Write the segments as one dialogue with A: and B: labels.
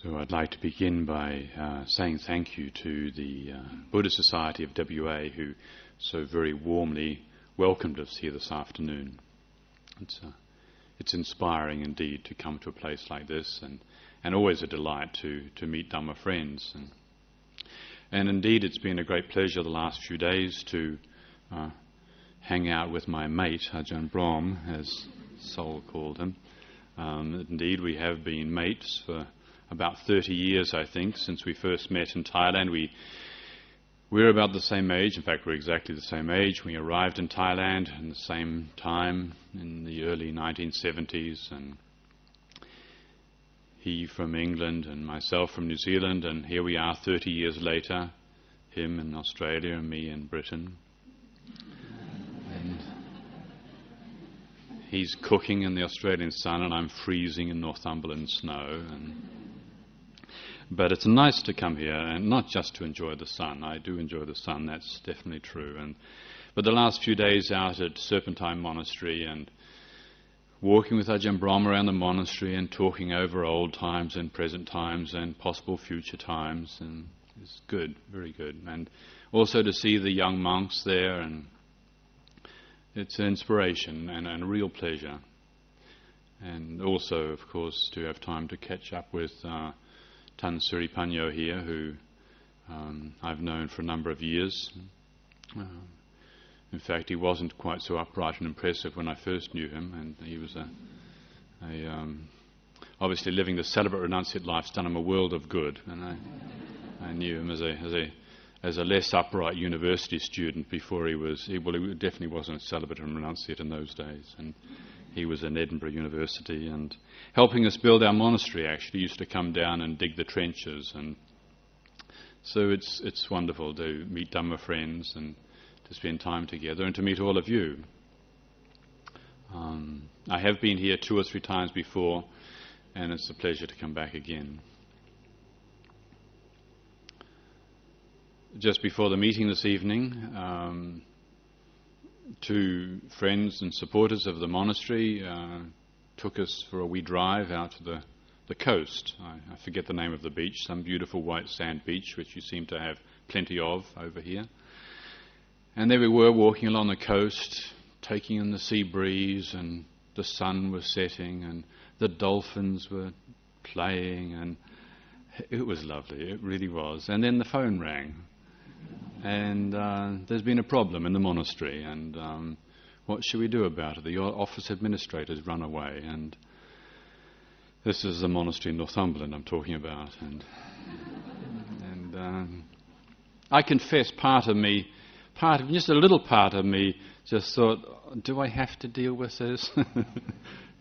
A: So I'd like to begin by saying thank you to the Buddhist Society of WA, who so very warmly welcomed us here this afternoon. It's inspiring indeed to come to a place like this, and always a delight to meet Dhamma friends. And indeed it's been a great pleasure the last few days to hang out with my mate, Ajahn Brahm, as Sol called him. Indeed we have been mates for about 30 years, I think, since we first met in Thailand. We're about the same age. In fact, we're exactly the same age. We arrived in Thailand in the same time in the early 1970s, and he from England and myself from New Zealand, and here we are 30 years later, him in Australia and me in Britain. And he's cooking in the Australian sun and I'm freezing in Northumberland snow. But it's nice to come here, and not just to enjoy the sun. I do enjoy the sun, that's definitely true. But the last few days out at Serpentine Monastery and walking with Ajahn Brahm around the monastery and talking over old times and present times and possible future times, and it's good, very good. And also to see the young monks there, and it's an inspiration and a real pleasure. And also, of course, to have time to catch up with Tan Sri Panyo here, who I've known for a number of years. In fact, he wasn't quite so upright and impressive when I first knew him, and he was obviously living the celibate renunciate life's done him a world of good. And I knew him as a less upright university student before he definitely wasn't a celibate and renunciate in those days. And he was in Edinburgh University and helping us build our monastery. Actually, he used to come down and dig the trenches, and so it's wonderful to meet Dhamma friends and to spend time together and to meet all of you. I have been here 2 or 3 times before, and it's a pleasure to come back again. Just before the meeting this evening, 2 friends and supporters of the monastery took us for a wee drive out to the coast. I forget the name of the beach, some beautiful white sand beach, which you seem to have plenty of over here. And there we were walking along the coast, taking in the sea breeze, and the sun was setting, and the dolphins were playing, and it was lovely, it really was. And then the phone rang. And there's been a problem in the monastery, and what should we do about it? The office administrator's run away, and this is the monastery in Northumberland I'm talking about. And I confess just a little part of me just thought, do I have to deal with this?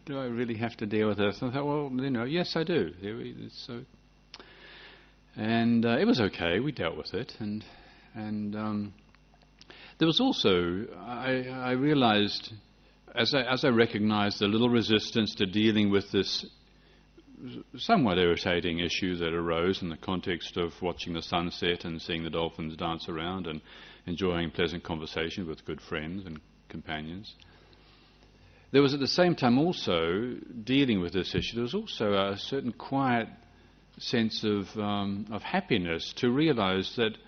A: Do I really have to deal with this? And I thought, well, yes I do. And it was okay, we dealt with it, and there was also, I realized, as I recognized the little resistance to dealing with this somewhat irritating issue that arose in the context of watching the sunset and seeing the dolphins dance around and enjoying pleasant conversation with good friends and companions. There was at the same time also, dealing with this issue, there was also a certain quiet sense of happiness to realize that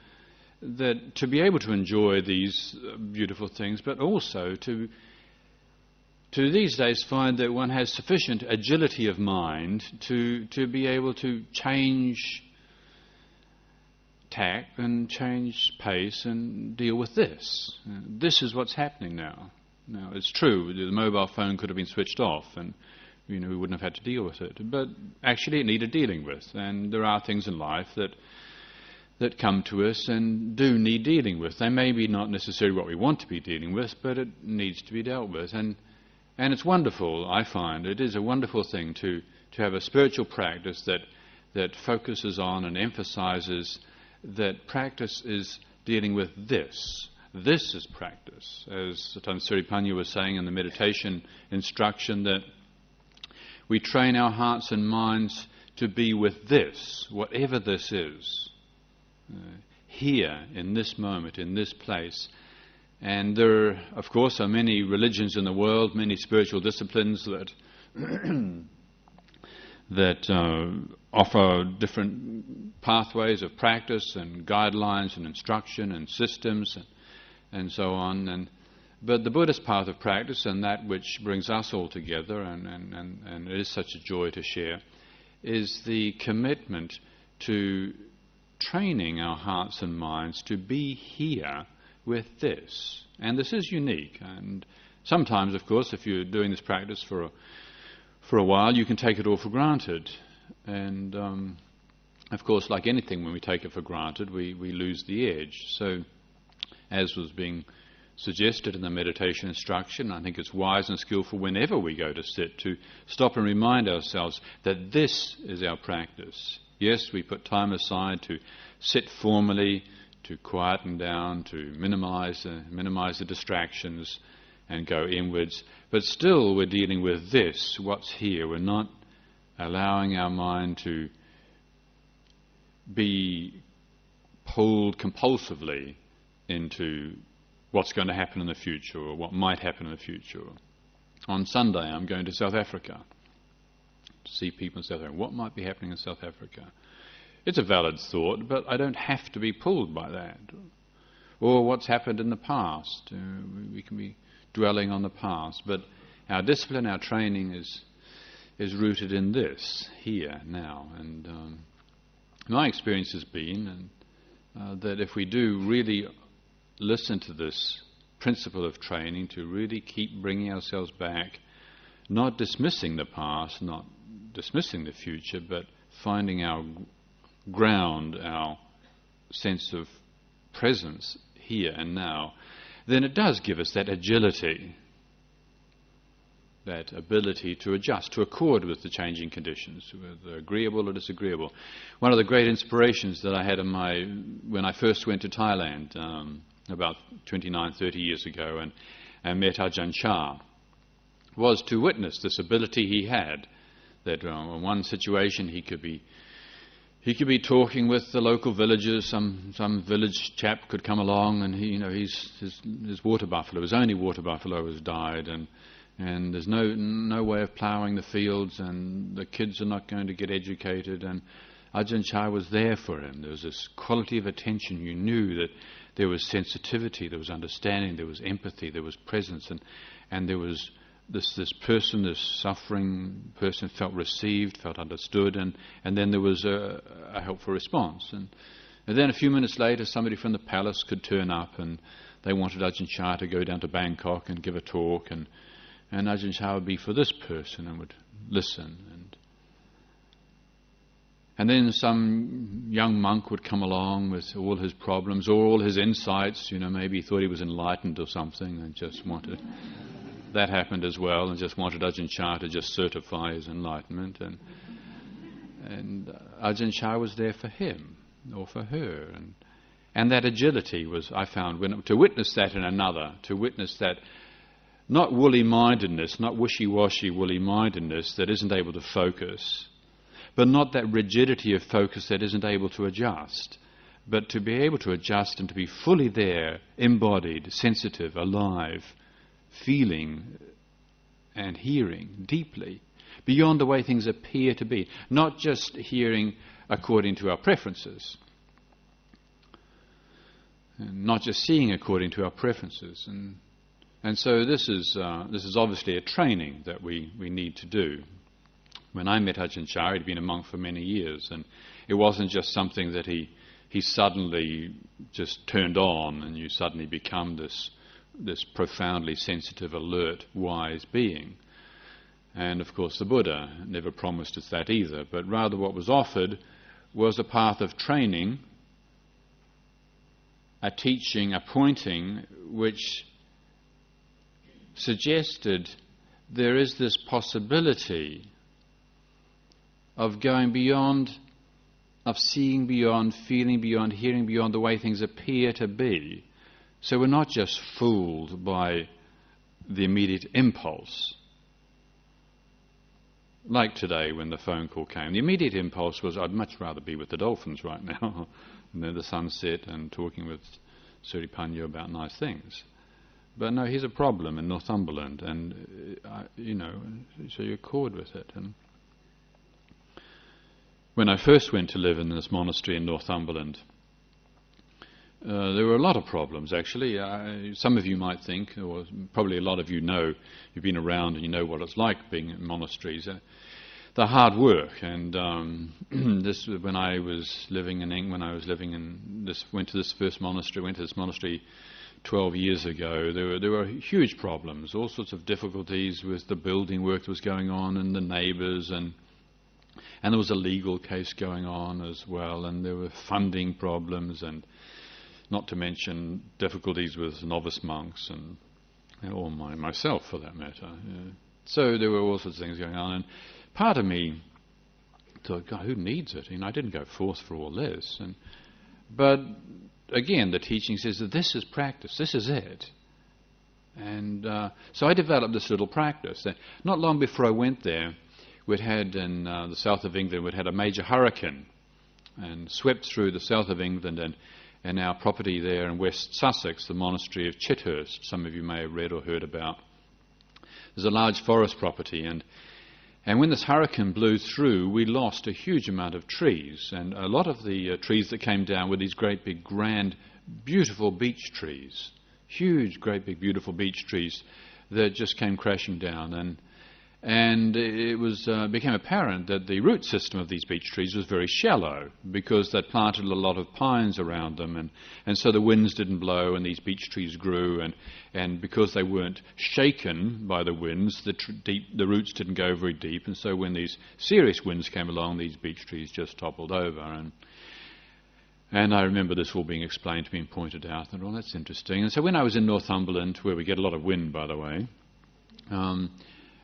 A: to be able to enjoy these beautiful things, but also to these days find that one has sufficient agility of mind to be able to change tack and change pace and deal with this. This is what's happening now. Now, it's true, the mobile phone could have been switched off and we wouldn't have had to deal with it. But actually it needed dealing with, and there are things in life that come to us and do need dealing with. They may be not necessarily what we want to be dealing with, but it needs to be dealt with. And it's wonderful, I find. It is a wonderful thing to have a spiritual practice that focuses on and emphasizes that practice is dealing with this. This is practice. As Tan Sri Panyo was saying in the meditation instruction, that we train our hearts and minds to be with this, whatever this is. Here, in this moment, in this place. And there, of course, are many religions in the world, many spiritual disciplines that offer different pathways of practice and guidelines and instruction and systems and so on. But the Buddhist path of practice, and that which brings us all together, and it is such a joy to share, is the commitment to training our hearts and minds to be here with this. And this is unique. And sometimes, of course, if you're doing this practice for a while, you can take it all for granted. And, of course, like anything, when we take it for granted, we lose the edge. So, as was being suggested in the meditation instruction, I think it's wise and skillful whenever we go to sit to stop and remind ourselves that this is our practice. Yes, we put time aside to sit formally, to quieten down, to minimize the distractions and go inwards. But still we're dealing with this, what's here. We're not allowing our mind to be pulled compulsively into what's going to happen in the future or what might happen in the future. On Sunday I'm going to South Africa to see people in South Africa. What might be happening in South Africa? It's a valid thought, but I don't have to be pulled by that. Or what's happened in the past. We can be dwelling on the past, but our discipline, our training is rooted in this, here, now. And my experience has been that if we do really listen to this principle of training, to really keep bringing ourselves back, not dismissing the past, not dismissing the future, but finding our ground, our sense of presence here and now, then it does give us that agility, that ability to adjust, to accord with the changing conditions, whether agreeable or disagreeable. One of the great inspirations that I had when I first went to Thailand about 29, 30 years ago and met Ajahn Chah was to witness this ability he had, that in one situation he could be talking with the local villagers. Some village chap could come along, and his water buffalo, his only water buffalo, has died, and there's no way of ploughing the fields, and the kids are not going to get educated. And Ajahn Chah was there for him. There was this quality of attention. You knew that there was sensitivity, there was understanding, there was empathy, there was presence, and there was this person, this suffering person, felt received, felt understood, and then there was a helpful response. And then a few minutes later, somebody from the palace could turn up, and they wanted Ajahn Chah to go down to Bangkok and give a talk, and Ajahn Chah would be for this person and would listen. And then some young monk would come along with all his problems or all his insights. Maybe he thought he was enlightened or something and just wanted... That happened as well, and just wanted Ajahn Chah to just certify his enlightenment. And Ajahn Chah was there for him or for her. And that agility was, I found, to witness that in another, to witness that not woolly-mindedness, not wishy-washy woolly-mindedness that isn't able to focus, but not that rigidity of focus that isn't able to adjust, but to be able to adjust and to be fully there, embodied, sensitive, alive, feeling and hearing deeply, beyond the way things appear to be, not just hearing according to our preferences, and not just seeing according to our preferences. And so this is obviously a training that we need to do. When I met Ajahn Chah, he'd been a monk for many years, and it wasn't just something that he suddenly just turned on and you suddenly become this profoundly sensitive, alert, wise being. And of course the Buddha never promised us that either, but rather what was offered was a path of training, a teaching, a pointing, which suggested there is this possibility of going beyond, of seeing beyond, feeling beyond, hearing beyond the way things appear to be. So we're not just fooled by the immediate impulse. Like today when the phone call came. The immediate impulse was, I'd much rather be with the dolphins right now, and then the sunset and talking with Suripanyo about nice things. But no, here's a problem in Northumberland, and, so you accord with it. when I first went to live in this monastery in Northumberland, there were a lot of problems, actually. Some of you might think, or probably a lot of you know, you've been around and you know what it's like being in monasteries. They're hard work, and this when I was living in England, went to this monastery 12 years ago. There were huge problems, all sorts of difficulties with the building work that was going on and the neighbours, and there was a legal case going on as well, and there were funding problems, and not to mention difficulties with novice monks and or myself for that matter. So there were all sorts of things going on, and part of me thought, God, who needs it? I didn't go forth for all this. But again, the teaching says that this is practice, this is it. And so I developed this little practice. Not long before I went there, we'd had in the south of England, we'd had a major hurricane and swept through the south of England, and our property there in West Sussex, the monastery of Chithurst, some of you may have read or heard about. There's a large forest property, and when this hurricane blew through, we lost a huge amount of trees, and a lot of the trees that came down were these great big grand beautiful beech trees, huge great big beautiful beech trees that just came crashing down, and it was became apparent that the root system of these beech trees was very shallow because they'd planted a lot of pines around them, and so the winds didn't blow and these beech trees grew, and because they weren't shaken by the winds, the roots didn't go very deep, and so when these serious winds came along, these beech trees just toppled over. And I remember this all being explained to me and pointed out, and that's interesting. And so when I was in Northumberland, where we get a lot of wind, by the way,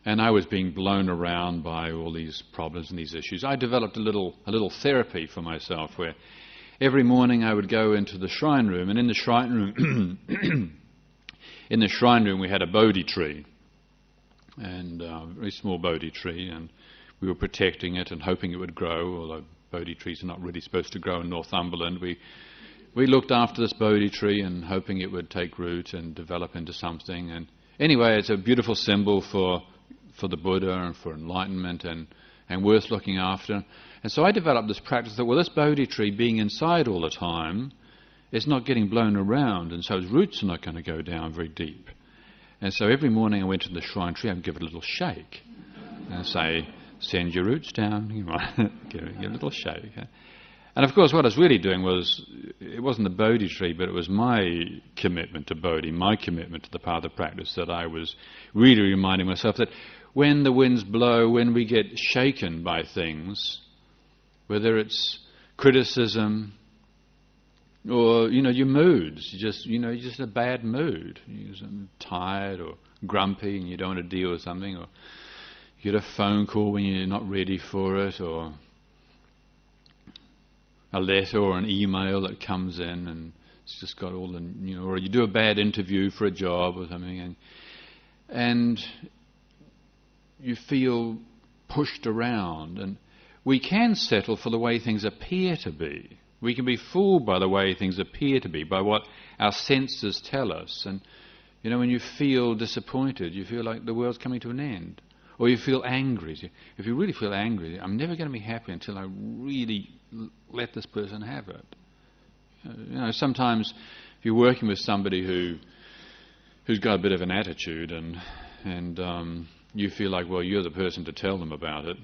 A: and I was being blown around by all these problems and these issues, I developed a little therapy for myself, where every morning I would go into the shrine room, and in the shrine room we had a Bodhi tree, and a very small Bodhi tree, and we were protecting it and hoping it would grow, although Bodhi trees are not really supposed to grow in Northumberland. We looked after this Bodhi tree and hoping it would take root and develop into something. And anyway, it's a beautiful symbol for the Buddha and for enlightenment, and worth looking after. And so I developed this practice that, well, this Bodhi tree being inside all the time, it's not getting blown around, and so its roots are not going to go down very deep. And so every morning I went to the shrine tree and give it a little shake and say, send your roots down, give it a little shake. And of course what I was really doing was, it wasn't the Bodhi tree, but it was my commitment to Bodhi, my commitment to the path of practice, that I was really reminding myself that when the winds blow, when we get shaken by things, whether it's criticism or, your moods, you're just in a bad mood, you're tired or grumpy and you don't want to deal with something, or you get a phone call when you're not ready for it, or a letter or an email that comes in and it's just got all the, or you do a bad interview for a job or something, and you feel pushed around. And we can settle for the way things appear to be. We can be fooled by the way things appear to be, by what our senses tell us. And, when you feel disappointed, you feel like the world's coming to an end. Or you feel angry. If you really feel angry, I'm never going to be happy until I really let this person have it. Sometimes if you're working with somebody who's got a bit of an attitude, and you feel like, well, you're the person to tell them about it.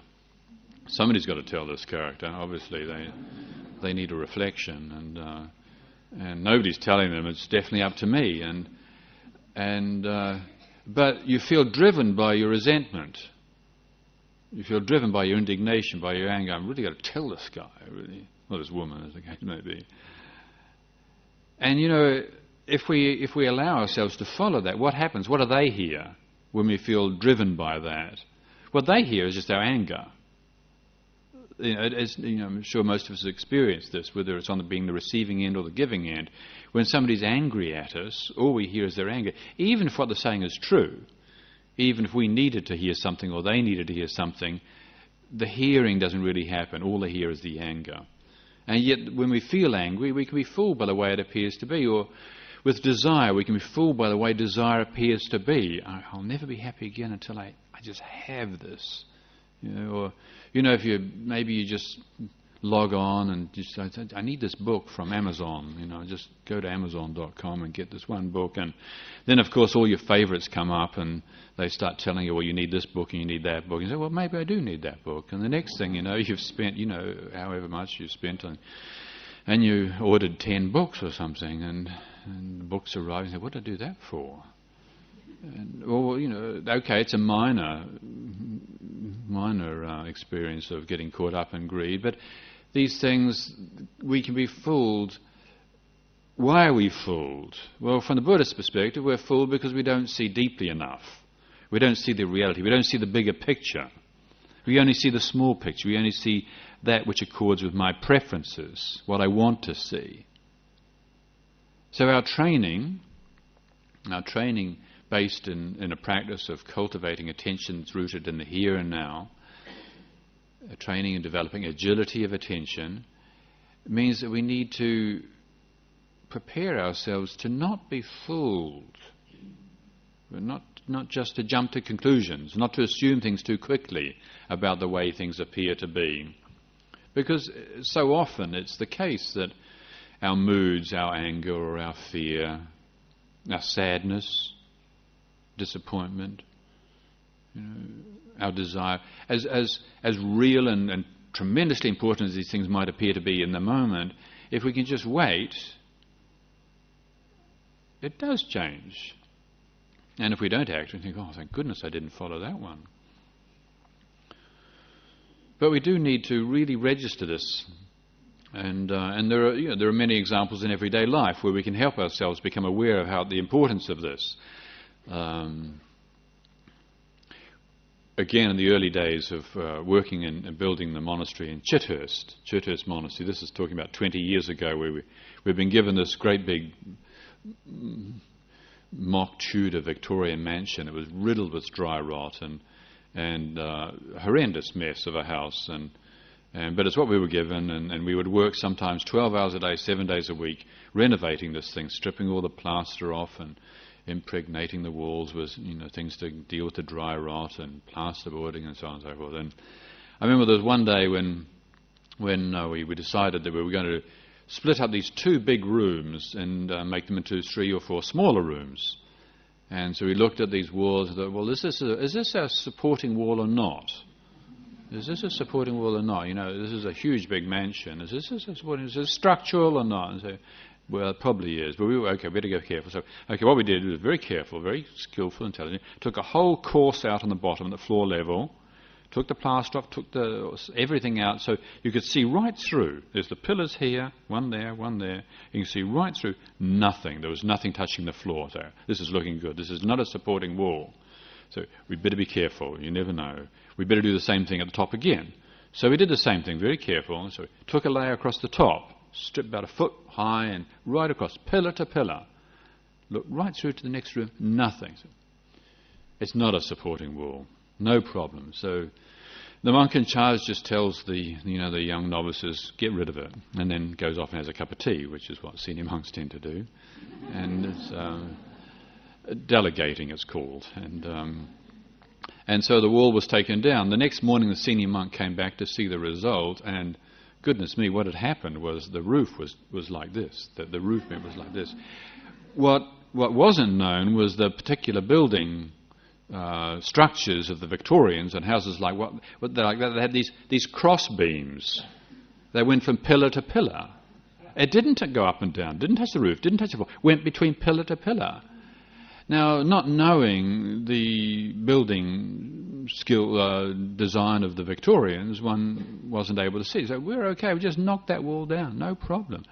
A: Somebody's got to tell this character. Obviously, they need a reflection, and nobody's telling them. It's definitely up to me. But you feel driven by your resentment. You feel driven by your indignation, by your anger. I'm really got to tell this guy, really, or this woman, as the case may be. And if we allow ourselves to follow that, what happens? What do they hear when we feel driven by that? What they hear is just our anger. I'm sure most of us have experienced this, whether it's on being the receiving end or the giving end. When somebody's angry at us, all we hear is their anger. Even if what they're saying is true, even if we needed to hear something or they needed to hear something, the hearing doesn't really happen. All they hear is the anger. And yet when we feel angry, we can be fooled by the way it appears to be. Or with desire, we can be fooled by the way desire appears to be. I'll never be happy again until I just have this. Or if maybe you just log on and just say, I need this book from Amazon. Just go to Amazon.com and get this one book. And then, of course, all your favourites come up and they start telling you, well, you need this book and you need that book. And you say, well, maybe I do need that book. And the next thing you know, you've spent, however much you've spent on, and you ordered 10 books or something, and the books arrive and you say, what did I do that for? And, okay, it's a minor experience of getting caught up in greed, but these things, we can be fooled. Why are we fooled? Well, from the Buddhist perspective, we're fooled because we don't see deeply enough. We don't see the reality. We don't see the bigger picture. We only see the small picture. We only see that which accords with my preferences, what I want to see. So our training based in a practice of cultivating attention that's rooted in the here and now, a training in developing agility of attention, means that we need to prepare ourselves to not be fooled, not just to jump to conclusions, not to assume things too quickly about the way things appear to be. Because so often it's the case that our moods, our anger or our fear, our sadness, disappointment, our desire, as real and tremendously important as these things might appear to be in the moment, if we can just wait, it does change. And if we don't act, we think, oh, thank goodness I didn't follow that one. But we do need to really register this. And there are many examples in everyday life where we can help ourselves become aware of the importance of this. Again, in the early days of working and building the monastery in Chithurst Monastery, this is talking about 20 years ago, where we've been given this great big mock Tudor Victorian mansion. It was riddled with dry rot and horrendous mess of a house. But it's what we were given, and we would work sometimes 12 hours a day, 7 days a week, renovating this thing, stripping all the plaster off and impregnating the walls with things to deal with the dry rot and plasterboarding and so on and so forth. And I remember there was one day when we decided that we were going to split up these 2 big rooms and make them into 3 or 4 smaller rooms. And so we looked at these walls and thought, well, is this a supporting wall or not? Is this a supporting wall or not? This is a huge big mansion. Is this structural or not? And so, well, it probably is. But we had to go careful. So, what we did was very careful, very skillful, intelligent. Took a whole course out on the bottom at the floor level, took the plaster off, took everything out, so you could see right through. There's the pillars here, one there, one there. You can see right through. Nothing. There was nothing touching the floor. So this is looking good. This is not a supporting wall. So we'd better be careful. You never know. We better do the same thing at the top again. So we did the same thing, very careful. So we took a layer across the top, stripped about 1 foot high and right across, pillar to pillar. Looked right through to the next room, nothing. So it's not a supporting wall, no problem. So the monk in charge just tells the young novices, get rid of it, and then goes off and has a cup of tea, which is what senior monks tend to do. And it's delegating, it's called. And so the wall was taken down. The next morning the senior monk came back to see the result, and goodness me, what had happened was the roof was like this. The roof was like this. What wasn't known was the particular building structures of the Victorians and houses like they're like that. They had these cross beams. They went from pillar to pillar. It didn't go up and down, didn't touch the roof, didn't touch the floor, went between pillar to pillar. Now, not knowing the building skill design of the Victorians, one wasn't able to see. So we're okay, we just knocked that wall down, no problem.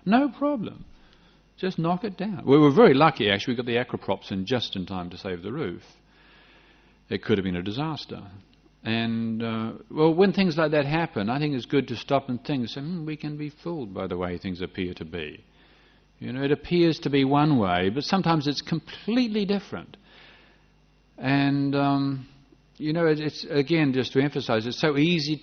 A: Just knock it down. We were very lucky, actually, we got the acroprops in just in time to save the roof. It could have been a disaster. And, when things like that happen, I think it's good to stop and think, we can be fooled by the way things appear to be. It appears to be one way, but sometimes it's completely different. And, it's, again, just to emphasize, it's so easy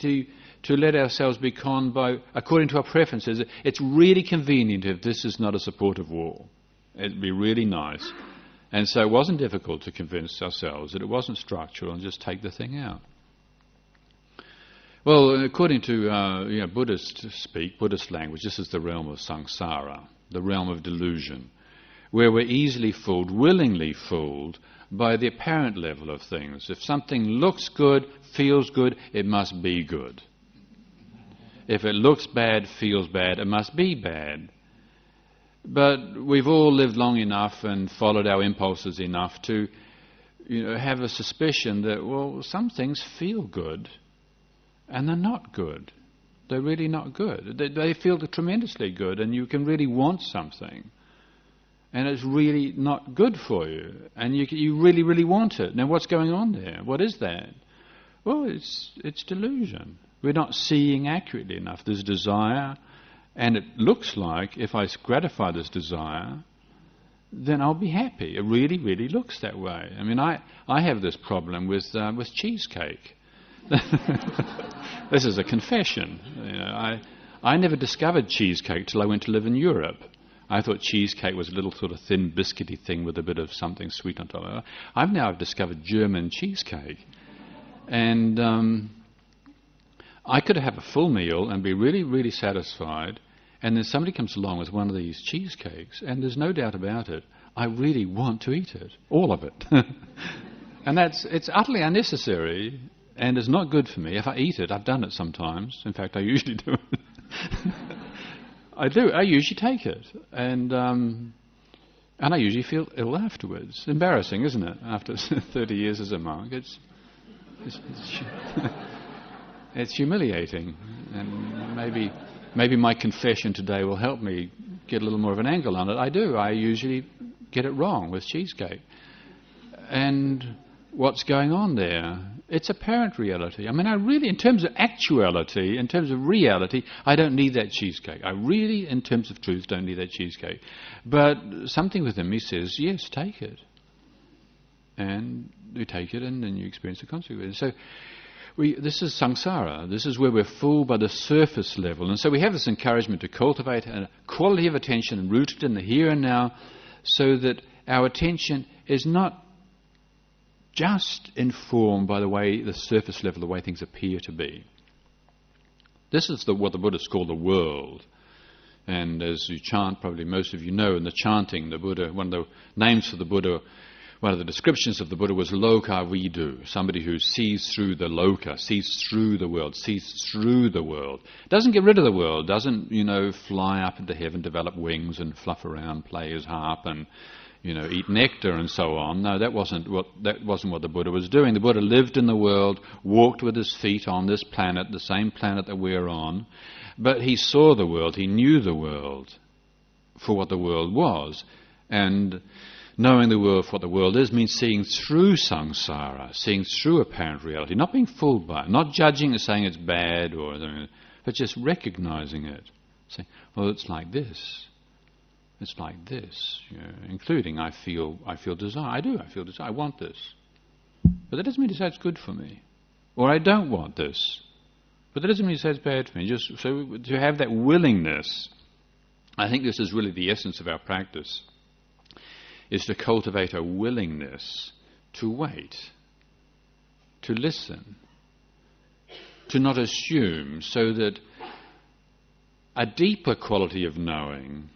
A: to let ourselves be conned by, according to our preferences. It's really convenient if this is not a supportive wall. It'd be really nice. And so it wasn't difficult to convince ourselves that it wasn't structural and just take the thing out. Well, according to Buddhist language, this is the realm of samsara, the realm of delusion, where we're easily fooled, willingly fooled, by the apparent level of things. If something looks good, feels good, it must be good. If it looks bad, feels bad, it must be bad. But we've all lived long enough and followed our impulses enough to have a suspicion that, well, some things feel good and they're not good. They're really not good. They feel tremendously good, and you can really want something. And it's really not good for you. And you really, really want it. Now, what's going on there? What is that? Well, it's delusion. We're not seeing accurately enough. There's desire, and it looks like if I gratify this desire, then I'll be happy. It really, really looks that way. I mean, I have this problem with cheesecake. This is a confession. I never discovered cheesecake till I went to live in Europe. I thought cheesecake was a little sort of thin biscuity thing with a bit of something sweet on top of it. I've discovered German cheesecake. And I could have a full meal and be really, really satisfied, and then somebody comes along with one of these cheesecakes, and there's no doubt about it, I really want to eat it, all of it. And it's utterly unnecessary, and it's not good for me. If I eat it, I've done it sometimes. In fact, I usually do it. I do. I usually take it, and I usually feel ill afterwards. Embarrassing, isn't it? After 30 years as a monk, it's humiliating, and maybe my confession today will help me get a little more of an angle on it. I do. I usually get it wrong with cheesecake, and what's going on there? It's apparent reality. I mean, I really, in terms of actuality, in terms of reality, I don't need that cheesecake. I really, in terms of truth, don't need that cheesecake. But something within me says, yes, take it. And you take it, and then you experience the consequences. So this is samsara. This is where we're fooled by the surface level. And so we have this encouragement to cultivate a quality of attention rooted in the here and now, so that our attention is not just informed by the surface level, the way things appear to be. This is what the Buddhists call the world. And as you chant, probably most of you know, in the chanting, the Buddha, one of the names for the Buddha, one of the descriptions of the Buddha was loka vidu, somebody who sees through the loka, sees through the world, sees through the world. Doesn't get rid of the world, doesn't, fly up into heaven, develop wings and fluff around, play his harp and eat nectar and so on. No, that wasn't what the Buddha was doing. The Buddha lived in the world, walked with his feet on this planet, the same planet that we're on, but he saw the world, he knew the world for what the world was. And knowing the world for what the world is means seeing through samsara, seeing through apparent reality, not being fooled by it, not judging and saying it's bad, but just recognizing it. Saying, well, it's like this. It's like this, including I feel desire. I feel desire. I want this. But that doesn't mean to say it's good for me. Or I don't want this. But that doesn't mean to say it's bad for me. Just so to have that willingness, I think this is really the essence of our practice, is to cultivate a willingness to wait, to listen, to not assume, so that a deeper quality of knowing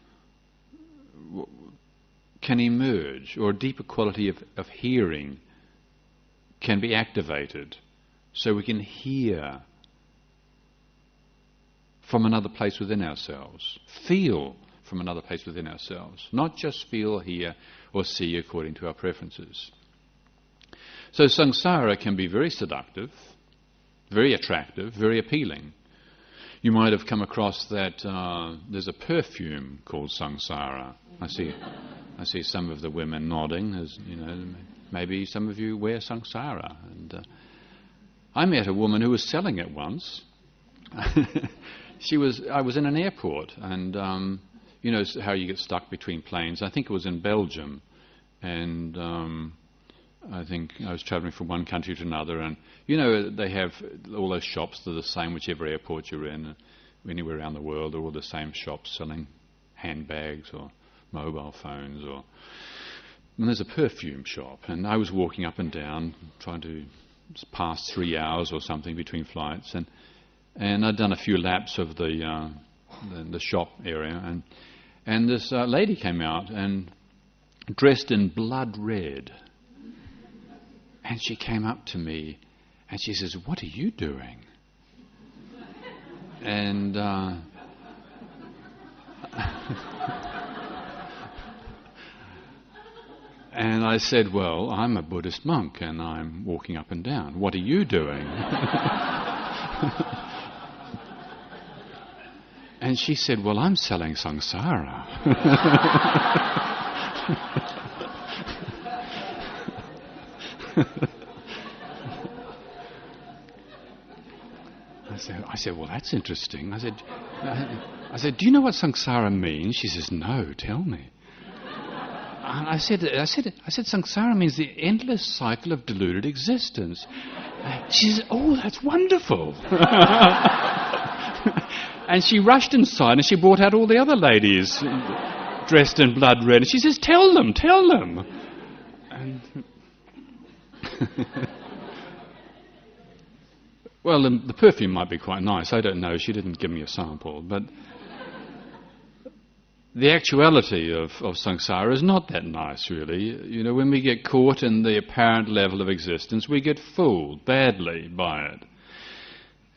A: can emerge, or a deeper quality of hearing can be activated, so we can hear from another place within ourselves, feel from another place within ourselves, not just feel, hear or see according to our preferences. So samsara can be very seductive, very attractive, very appealing. You might have come across that there's a perfume called samsara. I see some of the women nodding, as maybe some of you wear samsara. And I met a woman who was selling it once. I was in an airport, and how you get stuck between planes. I think it was in Belgium, and I think I was travelling from one country to another, and they have all those shops that are the same whichever airport you're in, anywhere around the world. They're all the same shops selling handbags or mobile phones, and there's a perfume shop, and I was walking up and down trying to pass 3 hours or something between flights, and And I'd done a few laps of the shop area, and this lady came out and dressed in blood red. And she came up to me and she says, "What are you doing?" And and I said, "Well, I'm a Buddhist monk and I'm walking up and down. What are you doing?" And she said, "Well, I'm selling Samsara." I said, "Well, that's interesting." I said, "Do you know what Samsara means?" She says, "No, tell me." And I said, "Samsara means the endless cycle of deluded existence." She said, "Oh, that's wonderful." And she rushed inside and she brought out all the other ladies dressed in blood red. And she says, tell them. And well, the perfume might be quite nice. I don't know. She didn't give me a sample. But the actuality of samsara is not that nice, really. You know, when we get caught in the apparent level of existence, we get fooled badly by it.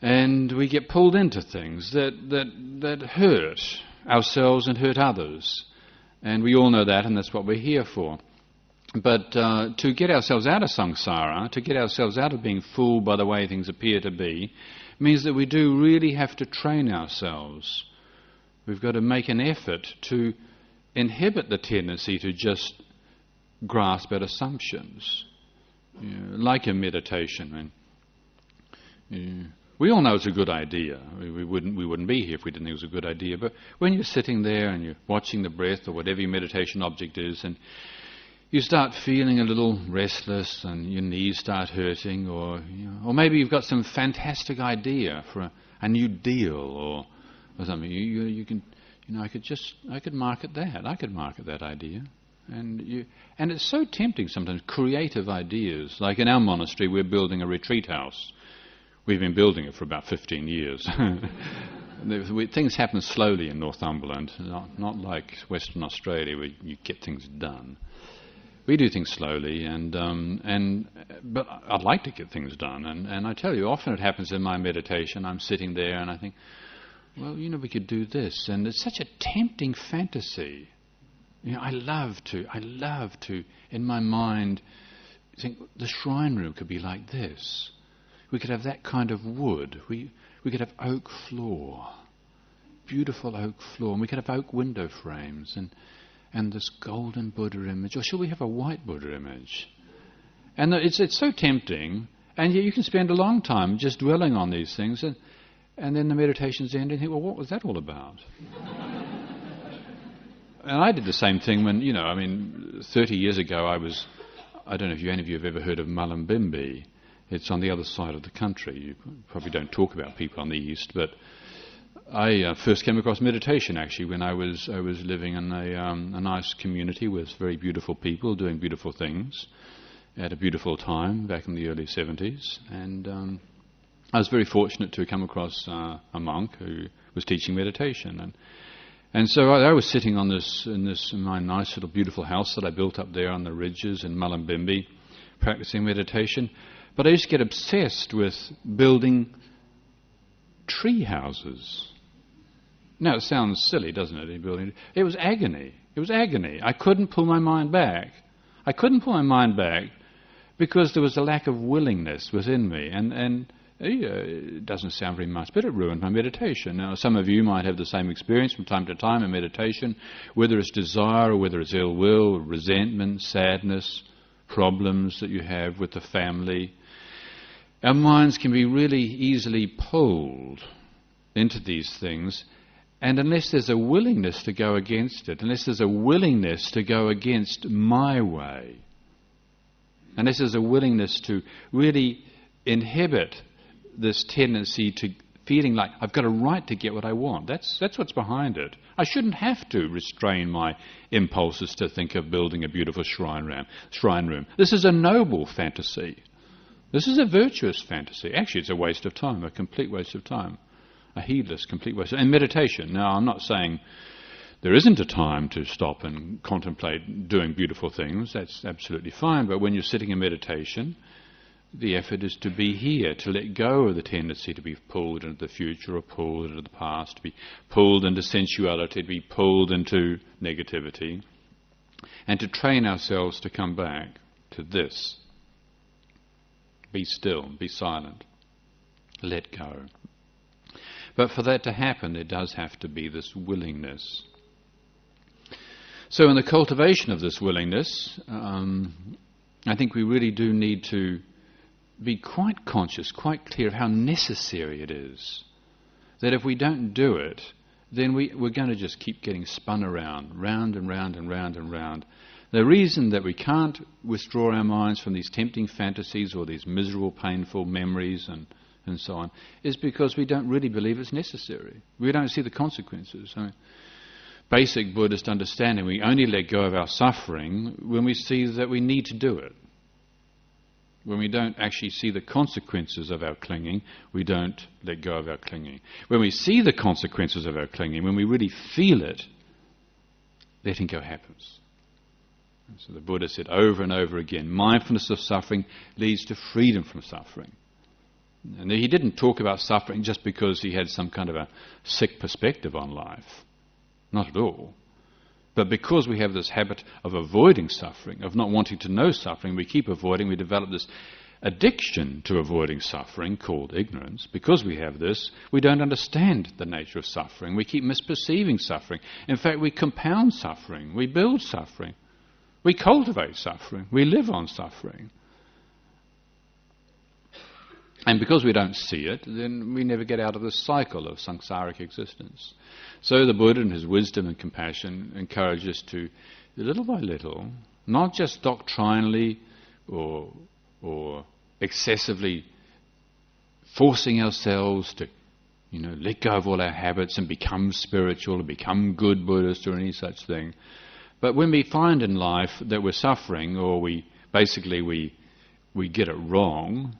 A: And we get pulled into things that hurt ourselves and hurt others. And we all know that, and that's what we're here for. But to get ourselves out of samsara, to get ourselves out of being fooled by the way things appear to be, means that we do really have to train ourselves. We've got to make an effort to inhibit the tendency to just grasp at assumptions. You know, like in meditation. We all know it's a good idea. We wouldn't be here if we didn't think it was a good idea. But when you're sitting there and you're watching the breath or whatever your meditation object is, and you start feeling a little restless and your knees start hurting, or maybe you've got some fantastic idea for a new deal or something. You can, I could market that. I could market that idea. And it's so tempting sometimes, creative ideas. Like in our monastery, we're building a retreat house. We've been building it for about 15 years. Things happen slowly in Northumberland, not like Western Australia where you get things done. We do things slowly, but I'd like to get things done. And I tell you, often it happens in my meditation. I'm sitting there and I think, well, we could do this. And it's such a tempting fantasy. I love to, in my mind, think the shrine room could be like this. We could have that kind of wood. We could have oak floor, beautiful oak floor, and we could have oak window frames and this golden Buddha image. Or should we have a white Buddha image? And it's so tempting, and yet you can spend a long time just dwelling on these things, and then the meditation's end, and you think, well, what was that all about? And I did the same thing when, 30 years ago I don't know if any of you have ever heard of Mullumbimby. It's on the other side of the country. You probably don't talk about people on the east, but I first came across meditation actually when I was living in a nice community with very beautiful people doing beautiful things at a beautiful time back in the early 70s. And I was very fortunate to come across a monk who was teaching meditation. And so I was sitting in my nice little beautiful house that I built up there on the ridges in Mullumbimby, practicing meditation. But I used to get obsessed with building tree houses. Now, it sounds silly, doesn't it? It was agony. I couldn't pull my mind back. Because there was a lack of willingness within me. And it doesn't sound very much, but it ruined my meditation. Now, some of you might have the same experience from time to time in meditation, whether it's desire or whether it's ill will, resentment, sadness, problems that you have with the family. Our minds can be really easily pulled into these things, and unless there's a willingness to go against it, unless there's a willingness to go against my way, unless there's a willingness to really inhibit this tendency to feeling like I've got a right to get what I want. That's what's behind it. I shouldn't have to restrain my impulses to think of building a beautiful shrine room. This is a noble fantasy. This is a virtuous fantasy. Actually, it's a waste of time, a complete waste of time. a heedless, complete waste. And meditation. Now, I'm not saying there isn't a time to stop and contemplate doing beautiful things. That's absolutely fine. But when you're sitting in meditation, the effort is to be here, to let go of the tendency to be pulled into the future or pulled into the past, to be pulled into sensuality, to be pulled into negativity, and to train ourselves to come back to this. Be still, be silent, let go. But for that to happen, there does have to be this willingness. So in the cultivation of this willingness, I think we really do need to be quite conscious, quite clear of how necessary it is. That if we don't do it, then we're going to just keep getting spun around, round and round and round and round. The reason that we can't withdraw our minds from these tempting fantasies or these miserable, painful memories and so on is because we don't really believe it's necessary. We don't see the consequences. I mean, basic Buddhist understanding, we only let go of our suffering when we see that we need to do it. When we don't actually see the consequences of our clinging, we don't let go of our clinging. When we see the consequences of our clinging, when we really feel it, letting go happens. And so the Buddha said over and over again, mindfulness of suffering leads to freedom from suffering. And he didn't talk about suffering just because he had some kind of a sick perspective on life. Not at all. But because we have this habit of avoiding suffering, of not wanting to know suffering, we keep avoiding, we develop this addiction to avoiding suffering called ignorance. Because we have this, we don't understand the nature of suffering. We keep misperceiving suffering. In fact, we compound suffering. We build suffering. We cultivate suffering. We live on suffering. And because we don't see it, then we never get out of this cycle of samsaric existence. So the Buddha, in his wisdom and compassion, encourages us to, little by little, not just doctrinally or excessively forcing ourselves to, let go of all our habits and become spiritual or become good Buddhist or any such thing. But when we find in life that we're suffering or we get it wrong,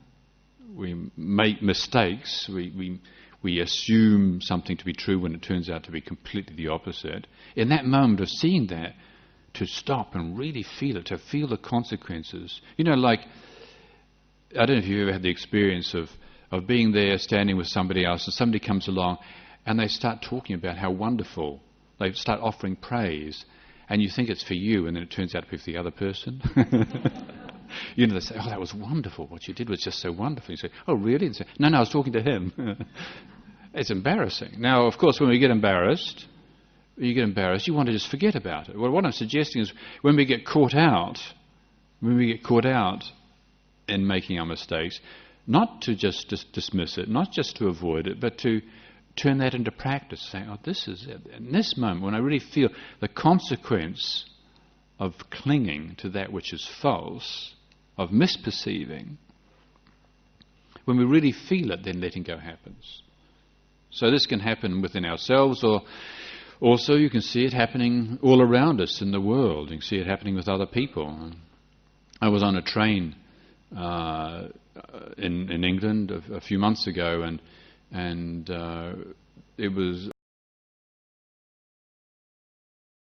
A: we make mistakes, we assume something to be true when it turns out to be completely the opposite. In that moment of seeing that, to stop and really feel it, to feel the consequences. Like, I don't know if you've ever had the experience of being there, standing with somebody else, and somebody comes along and they start talking about how wonderful. They start offering praise, and you think it's for you, and then it turns out to be for the other person. They say, oh, that was wonderful. What you did was just so wonderful. You say, oh, really? And say, no, I was talking to him. It's embarrassing. Now, of course, when you get embarrassed, you want to just forget about it. Well, what I'm suggesting is when we get caught out in making our mistakes, not to just dismiss it, not just to avoid it, but to turn that into practice, saying, oh, this is it. In this moment, when I really feel the consequence of clinging to that which is false, of misperceiving, when we really feel it, then letting go happens. So this can happen within ourselves, or also you can see it happening all around us in the world. You can see it happening with other people. I was on a train in England a few months ago, and it was